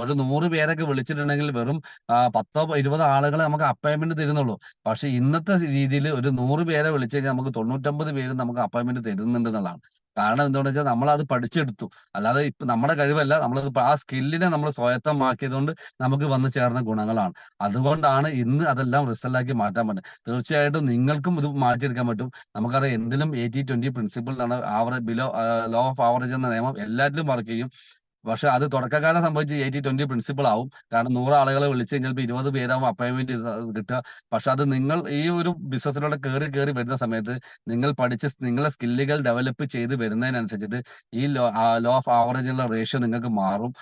Speaker 1: ഒരു 100 പേരൊക്കെ വിളിച്ചിട്ടുണ്ടെങ്കിൽ വെറും 10-20 ആളുകളെ നമുക്ക് അപ്പോയിന്റ്മെന്റ് തരുന്നുള്ളൂ. പക്ഷെ ഇന്നത്തെ രീതിയിൽ ഒരു 100 പേരെ വിളിച്ചു കഴിഞ്ഞാൽ നമുക്ക് 99 പേരും നമുക്ക് അപ്പോയിന്റ്മെന്റ് തരുന്നുണ്ട് എന്നുള്ളതാണ്. കാരണം എന്താണെന്ന് വെച്ചാൽ നമ്മളത് പഠിച്ചെടുത്തു. അല്ലാതെ ഇപ്പൊ നമ്മുടെ കഴിവല്ല, നമ്മളത് ആ സ്കില്ലിനെ നമ്മൾ സ്വായത്തമാക്കിയതുകൊണ്ട് നമുക്ക് വന്നു ചേർന്ന ഗുണങ്ങളാണ്. അതുകൊണ്ടാണ് ഇന്ന് അതെല്ലാം റിസൾട്ടാക്കി മാറ്റാൻ പറ്റും. തീർച്ചയായിട്ടും നിങ്ങൾക്കും ഇത് മാറ്റിയെടുക്കാൻ പറ്റും. നമുക്കറിയാം എന്തിലും 80-20 പ്രിൻസിപ്പിൾ ആണ്, ലോ ഓഫ് ആവറേജ് എന്ന നിയമം എല്ലാറ്റിലും വർക്ക് ചെയ്യും. പക്ഷെ അത് തുടക്കക്കാരെ സംബന്ധിച്ച് 80-20 പ്രിൻസിപ്പിൾ ആവും. കാരണം 100 ആളുകളെ വിളിച്ചു കഴിഞ്ഞാൽ 20 പേരാവും അപ്പോയിന്റ്മെന്റ് കിട്ടുക. പക്ഷെ അത് നിങ്ങൾ ഈ ഒരു ബിസിനസ്സിലൂടെ കയറി കയറി വരുന്ന സമയത്ത് നിങ്ങൾ പഠിച്ച് നിങ്ങളെ സ്കില്ലുകൾ ഡെവലപ്പ് ചെയ്ത് വരുന്നതിനനുസരിച്ചിട്ട് ഈ ലോ ഓഫ് ആവറേജിലുള്ള റേഷ്യോ നിങ്ങൾക്ക് മാറും.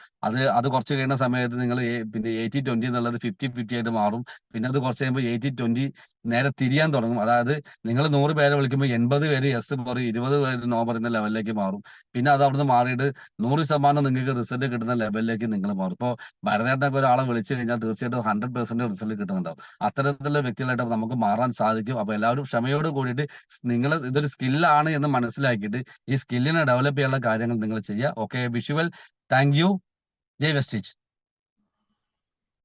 Speaker 1: അത് കുറച്ച് കഴിയുന്ന സമയത്ത് നിങ്ങൾ പിന്നെ 80-20 എന്നുള്ളത് 50-50 ആയിട്ട് മാറും. പിന്നെ അത് കുറച്ച് കഴിയുമ്പോൾ 80-20 നേരെ തിരിയാൻ തുടങ്ങും. അതായത് നിങ്ങൾ 100 പേരെ വിളിക്കുമ്പോൾ 80 പേര് യെസ് പറയും, 20 പേര് നോ പറയുന്ന ലെവലിലേക്ക് മാറും. പിന്നെ അത് അവിടുന്ന് മാറിയിട്ട് 100% നിങ്ങൾക്ക് റിസൾട്ട് കിട്ടുന്ന ലെവലിലേക്ക് നിങ്ങൾ മാറും. ഇപ്പോൾ ഭരതേട്ടനൊക്കെ ഒരാളെ വിളിച്ചു കഴിഞ്ഞാൽ തീർച്ചയായിട്ടും 100% റിസൾട്ട് കിട്ടുന്നുണ്ടാവും. അത്തരത്തിലുള്ള വ്യക്തികളായിട്ട് നമുക്ക് മാറാൻ സാധിക്കും. അപ്പൊ എല്ലാവരും ക്ഷമയോട് കൂടിയിട്ട് നിങ്ങൾ ഇതൊരു സ്കില്ലാണ് എന്ന് മനസ്സിലാക്കിയിട്ട് ഈ സ്കില്ലിനെ ഡെവലപ്പ് ചെയ്യാനുള്ള കാര്യങ്ങൾ നിങ്ങൾ ചെയ്യുക. Okay, visual. Thank you. ജയ് വെസ്റ്റീജ്.